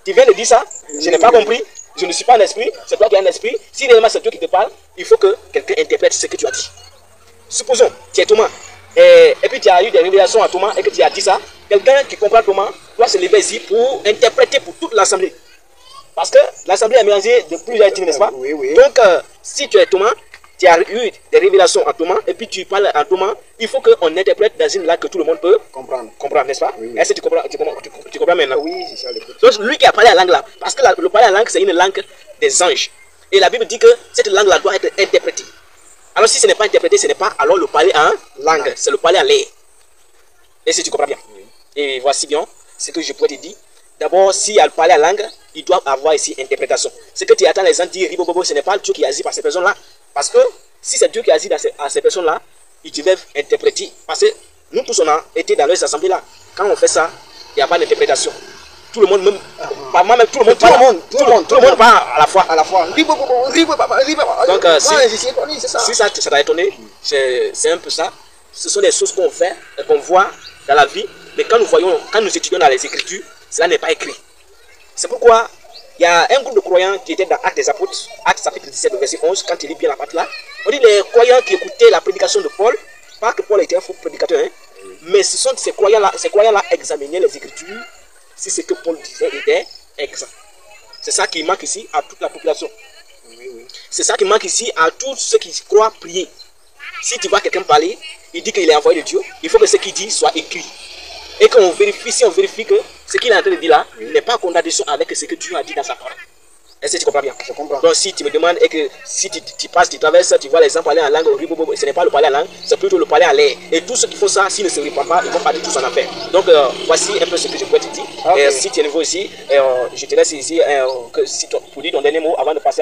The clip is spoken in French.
Tu viens de dire ça, je n'ai pas compris, je ne suis pas un esprit, c'est toi qui es un esprit. Si réellement c'est Dieu qui te parle, il faut que quelqu'un interprète ce que tu as dit. Supposons, tu es Thomas, et puis tu as eu des révélations à Thomas et que tu as dit ça. Quelqu'un qui comprend Thomas doit se lever ici pour interpréter pour toute l'assemblée. Parce que l'assemblée est mélangée de plusieurs ethnies, n'est-ce pas? Oui, oui. Donc, si tu es Thomas, tu as eu des révélations à Thomas, et puis tu parles à Thomas, il faut qu'on interprète dans une langue que tout le monde peut comprendre, n'est-ce pas? Oui, oui. Est-ce que tu comprends maintenant? Oui, c'est ça l'écoute. Donc, lui qui a parlé la langue là, parce que le parler la langue, c'est une langue des anges. Et la Bible dit que cette langue là doit être interprétée. Alors, si ce n'est pas interprété, ce n'est pas alors le parler en langue, c'est le parler en l'air. Et si tu comprends bien? Oui. Et voici bien ce que je pourrais te dire. D'abord, si elle parle la langue, il doit avoir ici interprétation. Ce que tu attends les gens dire, ribobobo, ce n'est pas Dieu qui agit par ces personnes-là. Parce que si c'est Dieu qui agit à ces personnes-là, ils devaient interpréter. Parce que nous tous, on a été dans les assemblées-là. Quand on fait ça, il n'y a pas d'interprétation. Tout le monde, même, pas moi, même tout le monde parle à la fois. À la fois. Donc, si ça t'a étonné, c'est un peu ça. Ce sont des choses qu'on fait, qu'on voit dans la vie. Mais quand nous étudions dans les Écritures, cela n'est pas écrit. C'est pourquoi il y a un groupe de croyants qui était dans Actes des Apôtres, Actes chapitre 17, verset 11, quand il lit bien la partie là. On dit les croyants qui écoutaient la prédication de Paul, pas que Paul était un faux prédicateur, hein, mais ce sont ces croyants-là examinaient les Écritures si ce que Paul disait était exact. C'est ça qui manque ici à toute la population. C'est ça qui manque ici à tous ceux qui croient prier. Si tu vois quelqu'un parler, il dit qu'il est envoyé de Dieu, il faut que ce qu'il dit soit écrit. Et qu'on vérifie, si on vérifie que ce qu'il est en train de dire là n'est pas en contradiction avec ce que Dieu a dit dans sa parole. Est-ce que tu comprends bien? Je comprends. Donc si tu me demandes et que si tu passes, tu traverses, tu vois les gens parler en langue, ce n'est pas le parler en langue, c'est plutôt le parler en l'air. Et tous ceux qui font ça, s'ils ne se répandent pas, ils vont partir tous en affaire. Donc voici un peu ce que je pourrais te dire. Okay. Si tu es nouveau ici, je te laisse ici pour dire ton dernier mot avant de passer à